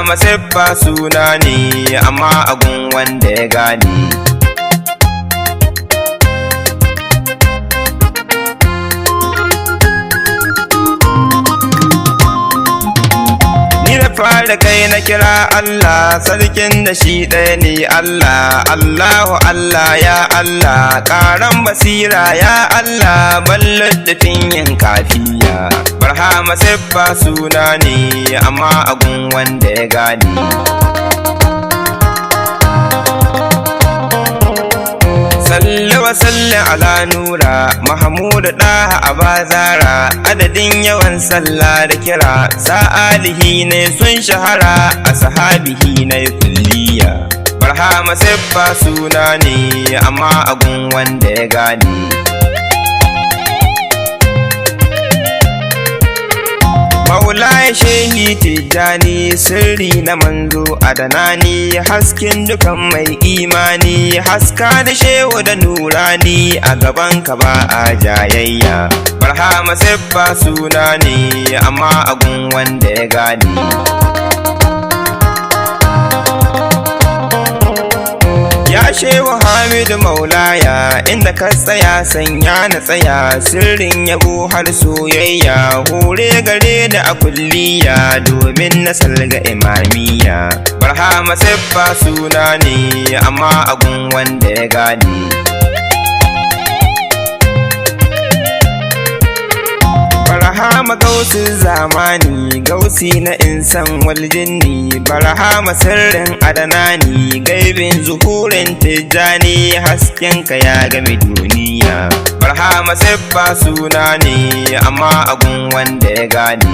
barhama siffa suna ne amma agun wanda ya gane. Fara kai na kira Allah sarkin da shi ɗaya ne Allah. Allahu Allah ya Allah ƙaran basira ya Allah balladatin yin kafiya. Barhama siffa suna ne amma agun wanda ya gane. Salli wa salli ala nura Mahmud ɗaha a bazara, adadin yawan sallah da kira sa'alihi ne sun shahara a sahabihi na kulliya. Barhama siffa suna ne amma agun wanda ya gane. Maulaya shehi tijjani sirri na manzo adanani, hasken dukan mai imani haska da shehu da nurani a gaban ka ba a jayayya. Barhama siffa suna ne amma agun wanda ya gane. Ya shehu Hamidu Maulaya inda ka tsaya sanya na tsaya, sirrin yabo har soyayya hore gare da a kulliya domin na salga imamiya. Barhama siffa suna ne amma agun wanda ya gane. Barhama gausin zamani gausi na insan wal jinni, barhama sirrin adanani gaibin zuhurin tijjani hasken ka ya game duniya. Barhama siffa suna ne amma agun wanda ya gane.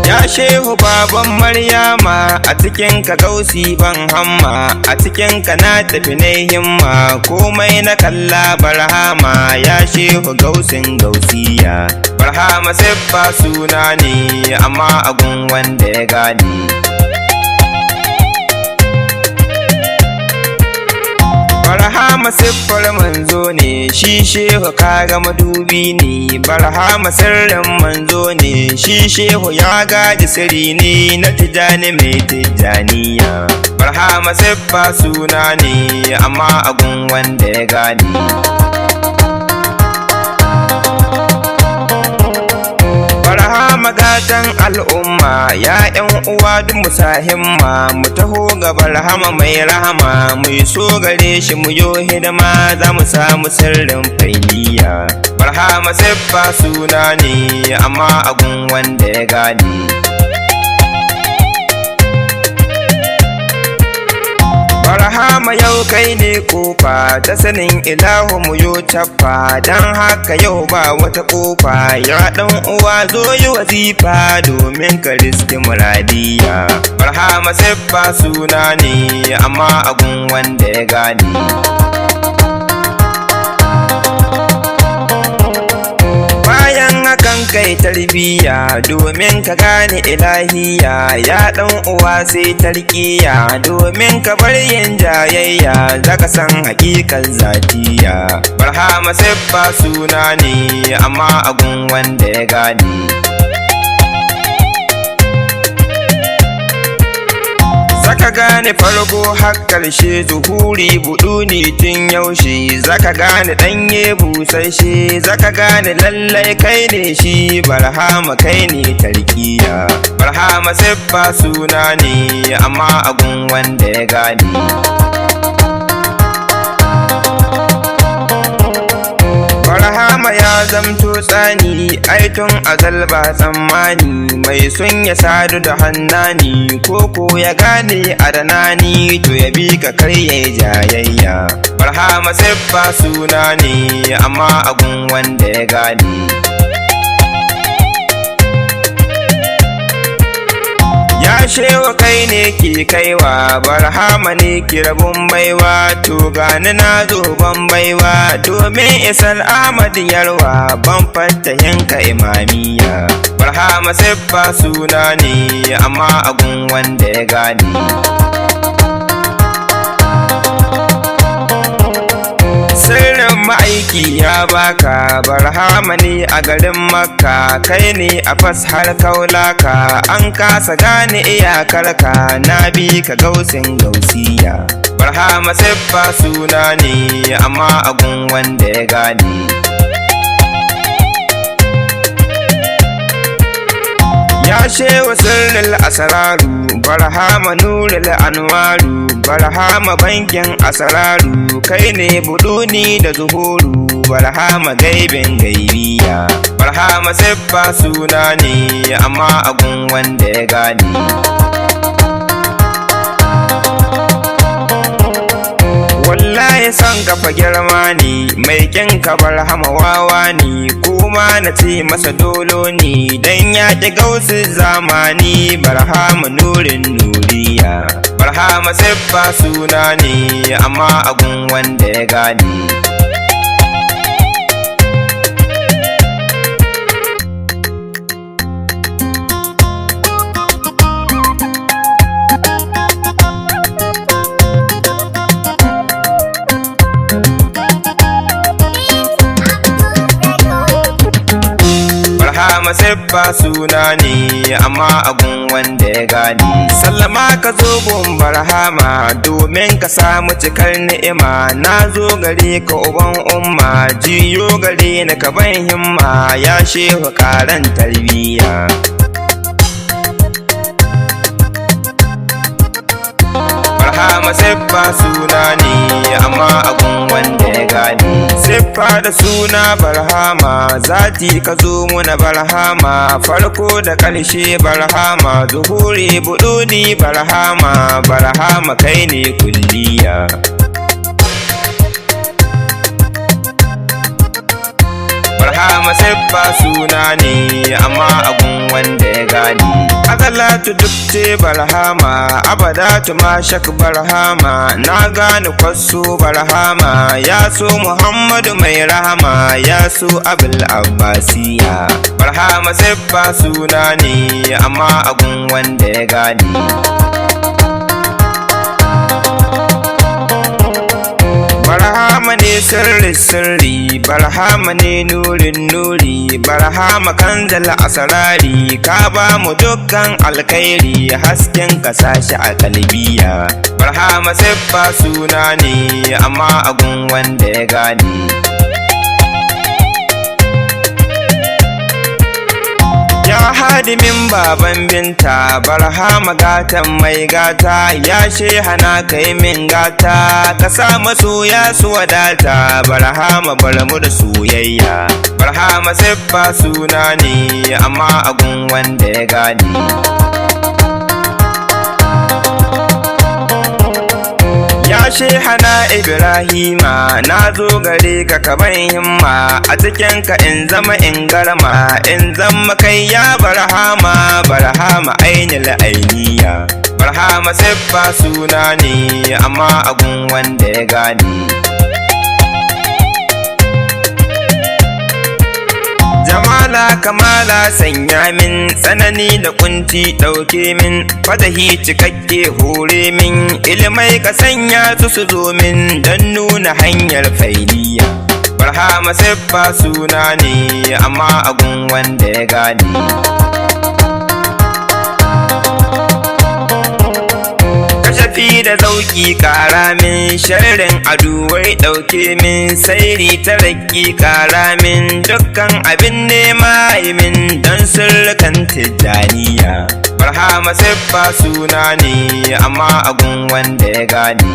Ya shehu baban Maryama a cikin ka gausi ban hamma, a cikin ka na tafi na himma komai na kalla. Barhama ya shehu gausin gausiya. Barhama siffa suna ne amma agun wanda ya gane. Barhama siffar manzo ne shi shehu kaga madubi ne. Barhama sirrin manzo ne shi shehu ya gaji sirri ne na tijani mai tijaniya. Barhama siffa suna ne amma agun wanda ya gane. Barhama gatan al'umma ya ƴan uwa duk musahimma, mu taho ga barhama mai rahama mu so gare shi mu yo hidima za mu samu sirrin failiya. Barhama siffa suna ne amma agun wanda ya gane. Barhama yau kai ne kofa ta sanin ilahu mu yo cappa, dan haka yau ba wata kofa ya dan uwa zo yi wazifa domin ka riski muradiya. Barhama siffa suna ne amma agun wanda ya gane. Kan kai tarbiya domin ka gane ilahiya, ya dan uwa sai tarkiya domin ka bar yin jayayya zaka san hakikar zatiya. Barhama siffa suna ne amma agun wanda ya gane. Zaka gane farko har ƙarshe zuhuri buɗu ne tun yaushe, zaka gane ɗanye busasshe, zaka gane lallai kai ne shi. Barhama kai ne tarkiya. Barhama siffa suna ne amma agun wanda ya gane. Barhama ya zamto tsani aitun azal ba tsammani, mai son ya sadu da hannani koko ya gane adanani to ya bi ka karye jayayya. Barhama siffa suna ne amma agun wanda ya gane. Ya shewa kai ne ke kaiwa, Barhama ne ki rabun baiwa, to gani na zo ban baiwa domin isar Ahmad Yarwa ban fatahin ka imamiya. Barhama siffa suna ne amma agun wanda ya gane. Sirrin ma'aiki ya baka barhama ne a garin makka kai ne a fashar kaulaka an kasa gane iyakarka na bi ka gausin gausiya barhama siffa suna ne amma agun wanda ya gane ya shewa sirril asararu barhama nuril anwaru barhama bankin asararu kai ne buduni da zuhuru barhama gaibin gaibiya barhama siffa suna ne amma agun wanda ya gane wallahi son kafa girma ne mai kin ka barhama wawa ne kuma na ce masa dolo ne dan ya ki gausu zamani barhama nurin nuriya barhama siffa suna ne amma agun wanda ya gane barhama siffa suna ne amma agun wanda ya gane sallama ka zo gun barhama domin ka samu cikar ni'ima na zo gare ka uban umma jiyo gare ni ka ban himma ya shehu karan tarbiyya barhama siffa suna ne amma agun wanda ya gane siffa da suna barhama zati ka zo muna barhama farko da ƙarshe barhama zuhuri buduni barhama barhama kai ne kulliya barhama siffa suna ne amma agun wanda ya gane azalatu duk ce barhama abadatu ma shak barhama na gane kwaso barhama ya so muhammadu mai rahama ya so abul abbasiya barhama siffa suna ne amma agun wanda ya gane barhama ne sirri sirri barhama ne nurin nuri barhama kanzal asrari ka ba mu dukkan alkhairi hasken ka sashi a kalbiya barhama siffa suna ne amma agun wanda ya gane ya hadimin baban binta barhama gatan mai gata ya shehana kai min gata ka sa masoya su wadata barhama barmu da soyayya barhama siffa suna ne amma agun wanda ya gane ya shehana ibrahima na zo gare ka kaban himma a cikin ka in zama in garma in zama kai ya barhama barhama ainil ainiya barhama siffa suna ne amma agun wanda ya gane jamala kamala sanya min tsanani da kunci ɗauke min fadahi cikakke hore min ilmai ka sanya su zo min don nuna hanyar failiya barhama siffa suna ne amma agun wanda ya gane kashafi da zauki kara min sharrin aduwai dauke min sairi taraki kara min dukkan abin nema min don sirrukan tijjaniya barhama siffa suna ne amma agun wanda ya gane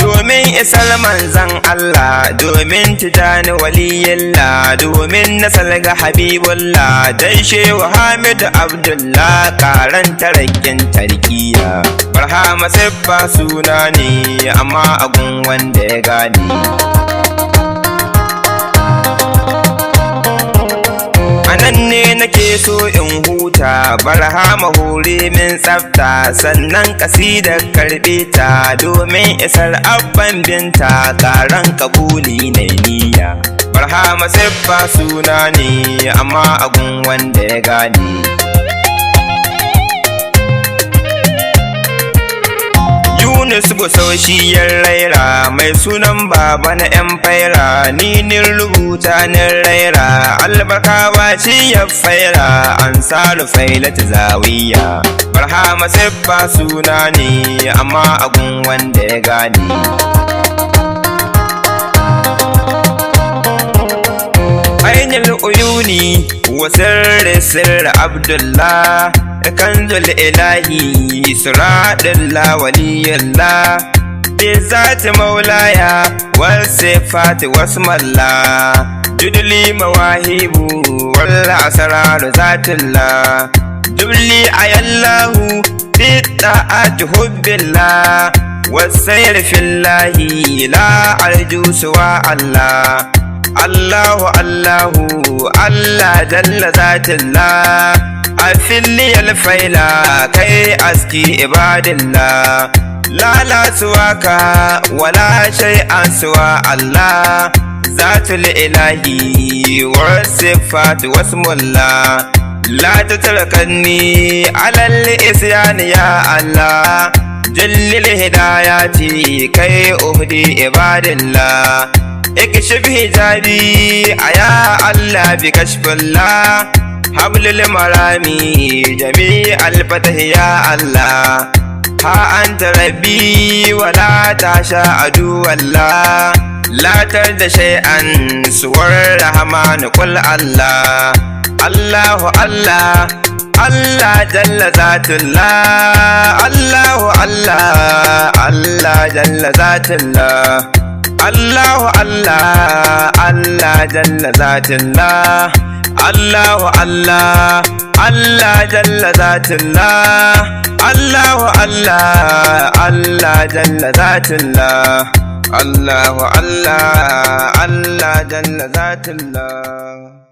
domin isar manzan Allah domin tijani waliyillah domin nasar ga habibullah dan shehu hamidu abdullah karan tarakin tarkiya barhama siffa suna ne amma agun wanda ya gane anan ne nake so in huta barhama hore min tsafta sannan kasidar karbe ta domin isar abban binta karan kabuli na niyya barhama siffa suna ne amma agun wanda ya gane Yunus Gusau shi ya raira mai sunan baba na yan faira ni rubuta ni raira albarkawa shi ya faira ansaru failat zawiya barhama siffa suna ne amma agun wanda ya gane ainul uyuni wa sirri abdullah kanzul ilahi siradillah waliyallah bi zati maulaya wal sifati wasmallah judli mawahibu wal asrar zatillah dubli ayallahu bi ta'ati hubbillah wasayr fillahi la arju suwa allah Allahu Allahu Allah jalla zatillah afilli alfaila kai aski ibadillah la la suwaka wala shay'an suwa Allah zatul ilahi wa sifat wasmullah la tatarakanni ala al-isyan ya Allah jallil hidayati kai uhdi ibadillah اكشف حجابي يا الله بكشف الله حبل المرامي جميع الفتح يا الله ها أنت ربي ولا تشاء عدو الله لا ترد شيئا سوى الرحمن قل الله الله الله الله جل ذات الله الله الله الله جل ذات الله الله الله الله جل ذات الله الله الله الله جل ذات الله الله الله الله جل ذات الله الله الله الله جل ذات الله